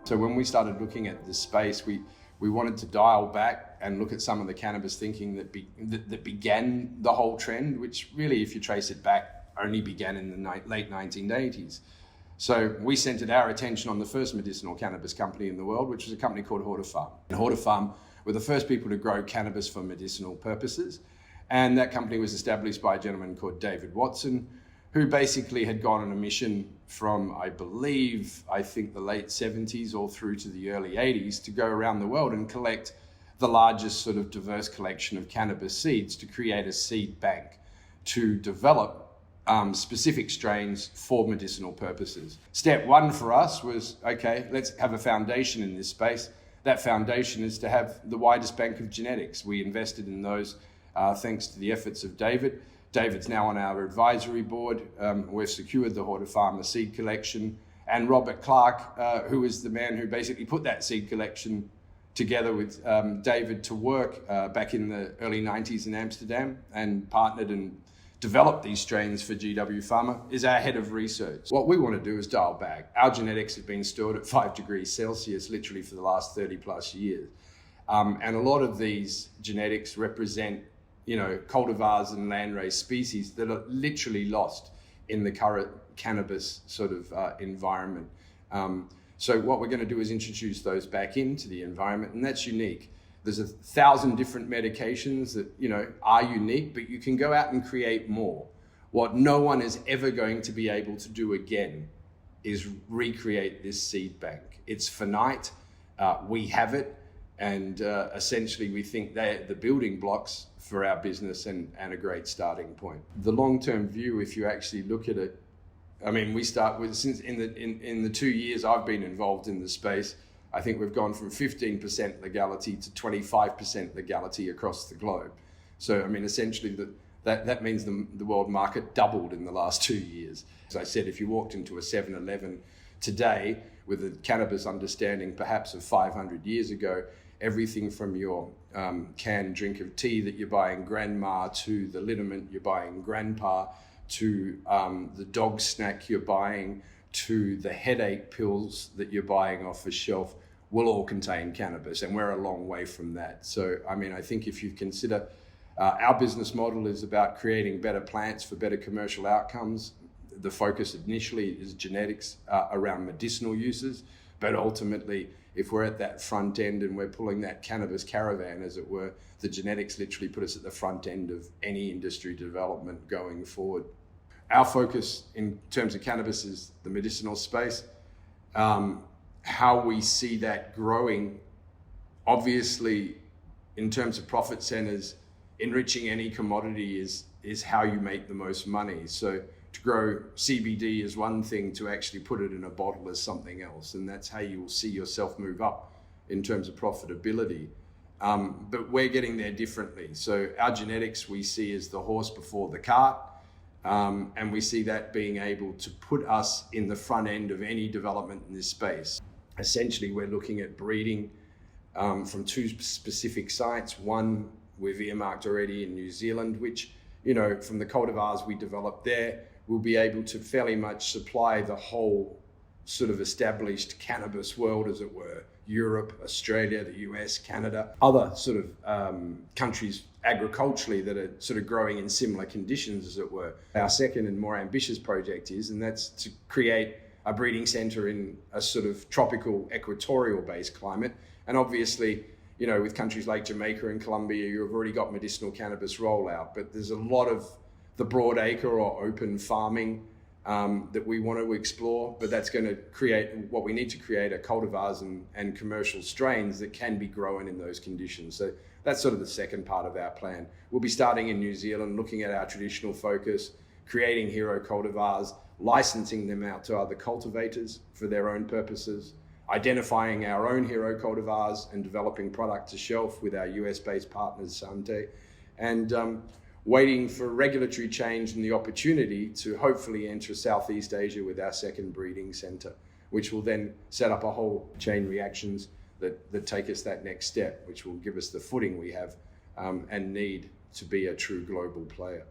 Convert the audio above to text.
So when we started looking at this space, we wanted to dial back and look at some of the cannabis thinking that began the whole trend, which really, if you trace it back, only began in the late 1980s. So we centered our attention on the first medicinal cannabis company in the world, which was a company called Hortifarm. And Hortifarm were the first people to grow cannabis for medicinal purposes. And that company was established by a gentleman called David Watson, who basically had gone on a mission from, I think the late 70s all through to the early 80s to go around the world and collect the largest sort of diverse collection of cannabis seeds to create a seed bank to develop specific strains for medicinal purposes. Step one for us was, okay, let's have a foundation in this space. That foundation is to have the widest bank of genetics. We invested in those thanks to the efforts of David. David's now on our advisory board. We've secured the Hortifarm seed collection, and Robert Clark, who is the man who basically put that seed collection together with David to work back in the early 90s in Amsterdam and partnered and developed these strains for GW Pharma, is our head of research. What we want to do is dial back. Our genetics have been stored at 5 degrees Celsius literally for the last 30 plus years. And a lot of these genetics represent, cultivars and landrace species that are literally lost in the current cannabis sort of environment. So what we're going to do is introduce those back into the environment, and that's unique. There's 1,000 different medications that, are unique, but you can go out and create more. What no one is ever going to be able to do again is recreate this seed bank. It's finite, we have it, and essentially we think they're the building blocks for our business and a great starting point. The long-term view, if you actually look at it, we start with, since in the 2 years I've been involved in the space, I think we've gone from 15% legality to 25% legality across the globe. So, essentially that means the world market doubled in the last 2 years. As I said, if you walked into a 7-Eleven today with a cannabis understanding perhaps of 500 years ago, everything from your canned drink of tea that you're buying grandma, to the liniment you're buying grandpa, to the dog snack you're buying, to the headache pills that you're buying off a shelf, will all contain cannabis, and we're a long way from that. So, I think if you consider our business model is about creating better plants for better commercial outcomes. The focus initially is genetics around medicinal uses, but ultimately, if we're at that front end and we're pulling that cannabis caravan, as it were, the genetics literally put us at the front end of any industry development going forward. Our focus in terms of cannabis is the medicinal space. How we see that growing, obviously, in terms of profit centers, enriching any commodity is how you make the most money. So to grow CBD is one thing, to actually put it in a bottle is something else. And that's how you will see yourself move up in terms of profitability. But we're getting there differently. So our genetics we see as the horse before the cart. And we see that being able to put us in the front end of any development in this space. Essentially, we're looking at breeding from 2 specific sites. One we've earmarked already in New Zealand, which, from the cultivars we developed there, we'll be able to fairly much supply the whole sort of established cannabis world, as it were. Europe, Australia, the US, Canada, other sort of countries agriculturally that are sort of growing in similar conditions, as it were. Our second and more ambitious project and that's to create a breeding center in a sort of tropical equatorial based climate. And obviously, with countries like Jamaica and Colombia, you've already got medicinal cannabis rollout, but there's a lot of the broad acre or open farming that we want to explore, but that's going to create, what we need to create are cultivars and commercial strains that can be grown in those conditions. So that's sort of the second part of our plan. We'll be starting in New Zealand, looking at our traditional focus, creating hero cultivars, licensing them out to other cultivators for their own purposes, identifying our own hero cultivars and developing product to shelf with our US-based partners, Sante, and waiting for regulatory change and the opportunity to hopefully enter Southeast Asia with our second breeding center, which will then set up a whole chain reactions that take us that next step, which will give us the footing we have and need to be a true global player.